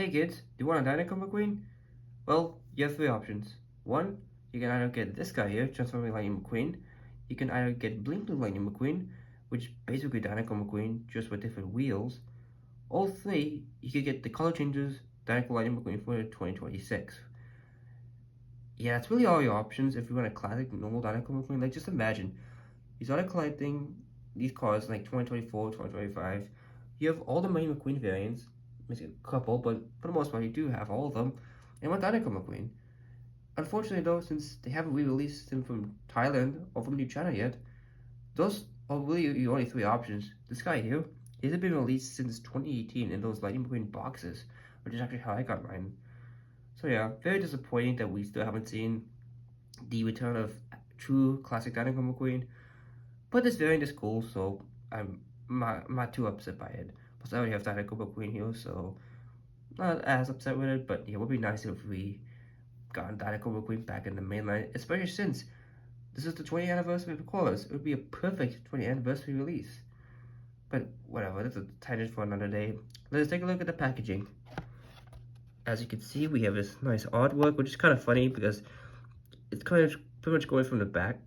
Hey kids, do you want a Dinoco McQueen? Well, you have three options. One, you can either get this guy here, Transforming Lightning McQueen. You can either get Blink Blue Lightning McQueen, which is basically Dinoco McQueen, just with different wheels. All three, you could get the color changes Dinoco Lightning McQueen for 2026. Yeah, that's really all your options if you want a classic normal Dinoco McQueen. Like, just imagine, you started collecting these cars in like 2024, 2025. You have all the Mighty McQueen variants, missing a couple, but for the most part, you do have all of them. And one Dinoco McQueen. Unfortunately, though, since they haven't re-released him from Thailand or from New China yet, those are really your only three options. This guy here, he hasn't been released since 2018 in those Lightning McQueen boxes, which is actually how I got mine. So yeah, very disappointing that we still haven't seen the return of true classic Dinoco McQueen. But this variant is cool, so I'm not too upset by it. Plus, I already have Dinoco McQueen here, so not as upset with it. But yeah, it would be nice if we got Dinoco McQueen back in the mainline, especially since this is the 20th anniversary of the Callers. It would be a perfect 20th anniversary release. But whatever, that's a tangent for another day. Let's take a look at the packaging. As you can see, we have this nice artwork, which is kind of funny because it's kind of pretty much going from the back.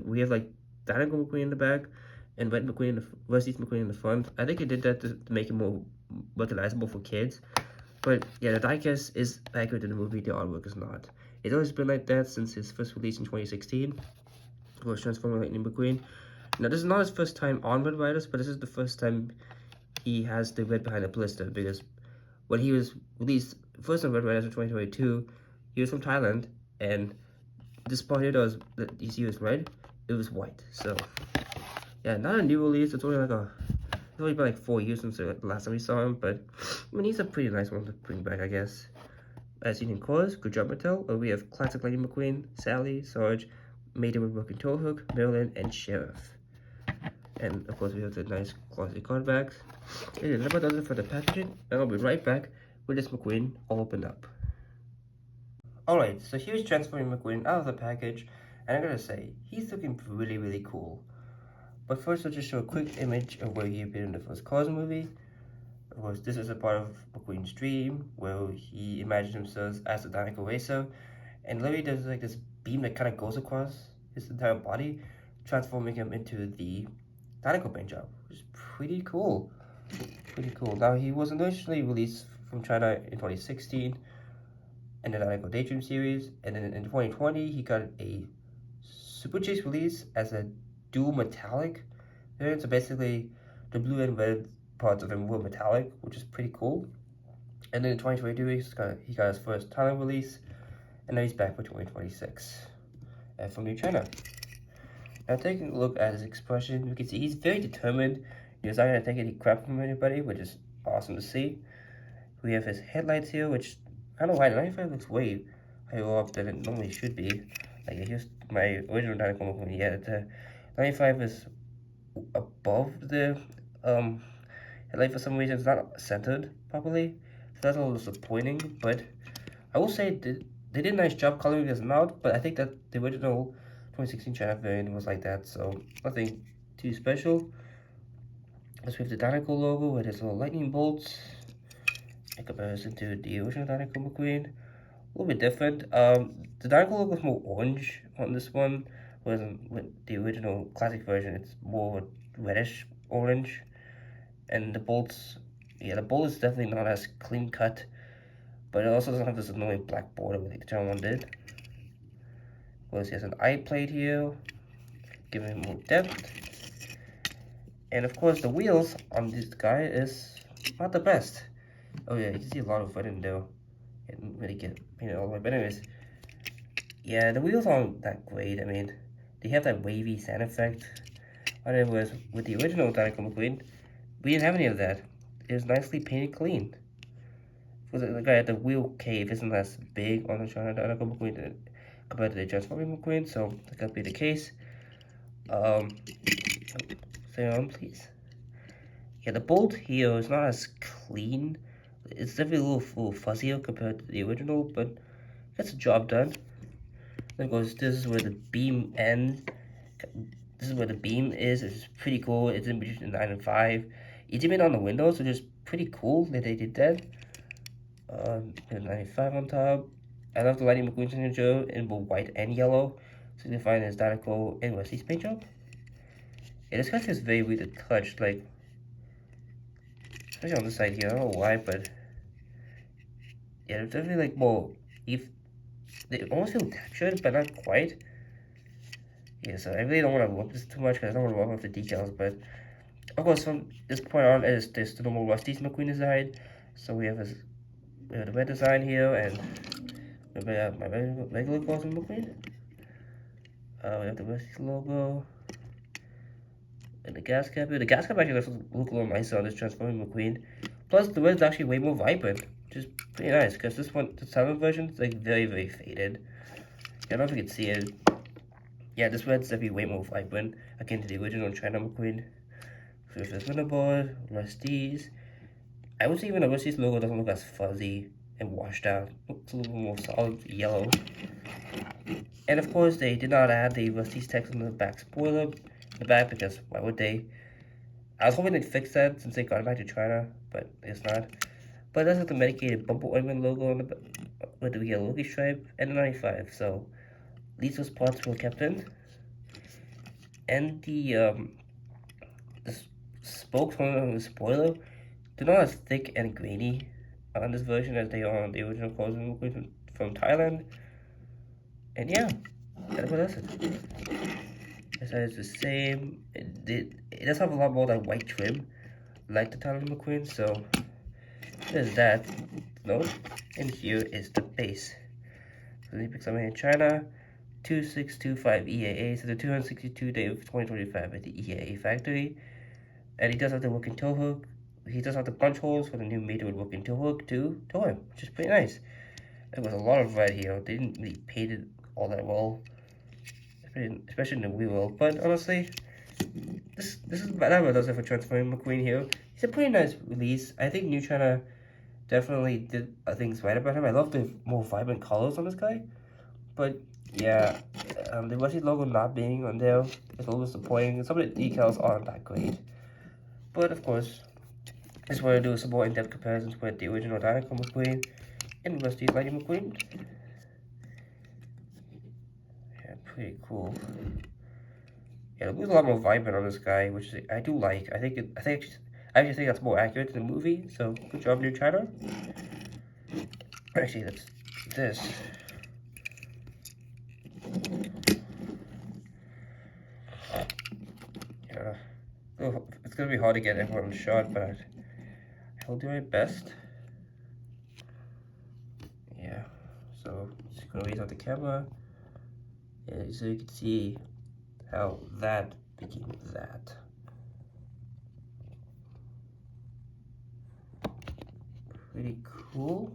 We have like Dinoco McQueen in the back and Red McQueen in the Rusty's McQueen in the front. I think they did that to make it more recognizable for kids. But yeah, the diecast is accurate in the movie, the artwork is not. It's always been like that since his first release in 2016. Was Transforming Lightning McQueen. Now, this is not his first time on Red Riders, but this is the first time he has the red behind the blister, because when he was released first on Red Riders in 2022, he was from Thailand, and this part here that you see was red, it was white. So yeah, not a new release. It's only been like 4 years since the last time we saw him, but I mean, he's a pretty nice one to bring back, I guess. As seen in cores, good job, Mattel. We have classic Lightning McQueen, Sally, Sarge, Maiden with Broken Toe Hook, Marilyn, and Sheriff. And of course, we have the nice glossy card backs. And that does it for the packaging, and I'll be right back with this McQueen all opened up. Alright, so here's Transforming McQueen out of the package, and I gotta say, he's looking really, really cool. But first, I'll just show a quick image of where he appeared in the first Cars movie. Of course, this is a part of McQueen's dream, where he imagined himself as the Dinoco Racer, and literally there's like this beam that kind of goes across his entire body, transforming him into the Dinoco paint job, which is pretty cool. Pretty cool. Now, he was initially released from China in 2016 in the Dinoco Daydream series, and then in 2020, he got a Super Chase release as a dual metallic variant. So basically, the blue and red parts of him were metallic, which is pretty cool. And then in 2022, he got his first Thailand release, and now he's back for 2026 and from New China. Now, taking a look at his expression, you can see he's very determined. He's not going to take any crap from anybody, which is awesome to see. We have his headlights here, which I don't know why the 95 looks way higher up than it normally should be. Like, here's my original Dinoco McQueen. Yeah, the 95 is above the headlight for some reason. It's not centered properly, so that's a little disappointing. But I will say they did a nice job coloring his mouth, but I think that the original 2016 China variant was like that, so nothing too special. Let's have the Dinoco logo with its little lightning bolts in comparison to the original Dinoco McQueen. A little bit different. The Dinoco logo is more orange on this one, whereas with the original classic version, it's more reddish orange. And the bolts, yeah, the bolt is definitely not as clean cut, but it also doesn't have this annoying black border like the China one did. Of course, he has an eye plate here, giving him more depth. And of course, the wheels on this guy is not the best. Oh yeah, you can see a lot of red in there. It didn't really get painted all the way, but anyways. Yeah, the wheels aren't that great. I mean, they have that wavy sand effect. Whereas with the original Dinoco McQueen, we didn't have any of that. It was nicely painted clean. The guy at the wheel cave isn't as big on the China Dinoco McQueen compared to the Transforming McQueen, so that could be the case. Stay on, please. Yeah, the bolt here is not as clean. It's definitely a little fuzzier compared to the original, but gets the job done. Then goes, this is where the beam ends. This is where the beam is. It's pretty cool. It's in between 9 and 5. It's even on the windows, which is pretty cool that they did that. And 95 on top. I love the Lightning McQueen signature in both white and yellow, signifying his Dinoco and Wesley's paint job. Yeah, this guy feels very weird to touch, like, especially on this side here. I don't know why, but yeah, it's definitely like more. If they almost feel textured, but not quite. Yeah, so I really don't want to work this too much because I don't want to work with the decals. But of course, from this point on, is there's the normal Rusty's McQueen design. So we have the red design here, and we have my regular Cosmic McQueen. We have the Rusty's logo. And the gas cap here. The gas cap actually look a little nicer on this Transforming McQueen. Plus, the red is actually way more vibrant, which is pretty nice because this one, the silent version, is like very, very faded. I don't know if you can see it. Yeah, this red's definitely way more vibrant akin to the original China McQueen. So if there's winterboard, Rusty's. I would say even the Rusty's logo doesn't look as fuzzy and washed out. It looks a little more solid yellow. And of course, they did not add the Rusty's text on the back spoiler in the back because why would they? I was hoping they'd fix that since they got it back to China, but it's not. But it does have the medicated bumper ointment logo on the with the yellow Loki stripe and the 95. So at least those parts were kept in. And the spokes on the spoiler, they're not as thick and grainy on this version as they are on the original Cosmic McQueen from Thailand. And yeah, that's what that's it. This side is the same. It does have a lot more that white trim, like the Thailand McQueen, so there's that. Note, and here is the base. So they picked something in China, 2625 EAA, so the 262 day of 2025 at the EAA factory. And he does have the working tow hook. He does have the punch holes for the new Mattel working tow hook to tow him, which is pretty nice. There was a lot of red here. They didn't really paint it all that well, especially in the wheel. But honestly, this is whatever does it for Transforming McQueen here. It's a pretty nice release. I think New China definitely did things right about him. I love the more vibrant colors on this guy. But yeah, the Rusty logo not being on there is a little disappointing. Some of the decals aren't that great. But of course, I just want to do some more in-depth comparisons with the original Dinoco McQueen and Rusty's Lightning McQueen. Yeah, pretty cool. Yeah, it looks a lot more vibrant on this guy, which I do like. I actually think that's more accurate to the movie. So good job, New China. Actually, that's this. Yeah, it's gonna be hard to get everyone shot, but I'll do my best. Yeah, so just gonna raise out the camera, and so you can see how that became that. Pretty cool.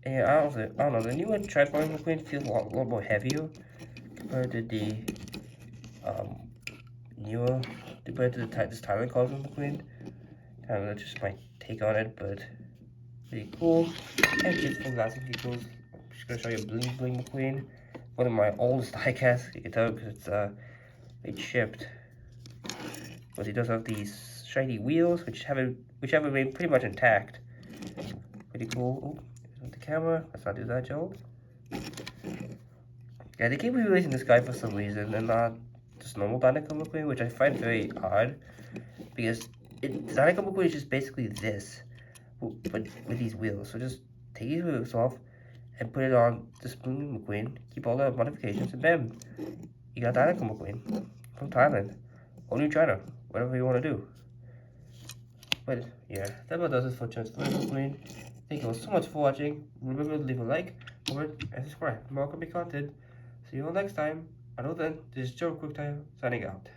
And I don't know, the newer Transforming McQueen feels a lot more heavier compared to the newer, compared to this Thailand Cosmic McQueen. I don't know, that's just my take on it, but pretty cool. And just from lasting vehicles, I'm just gonna show you Bling Bling McQueen, one of my oldest diecasts. You can tell because it's shipped. But he does have these shiny wheels, which have remained pretty much intact. Pretty cool. Oh, with the camera. Let's not do that, Joe. Yeah, they keep re-releasing this guy for some reason, and not just normal Dinoco McQueen, which I find very odd, because Dinoco McQueen is just basically this, but with these wheels. So just take these wheels off and put it on this Bling McQueen. Keep all the modifications, and bam, you got Dinoco McQueen from Thailand or New China, whatever you want to do. But yeah, that about does it for Transforming McQueen. Thank you all so much for watching. Remember to leave a like, comment, and subscribe for more coming content. See you all next time. Until then, this is Joe QuickTime signing out.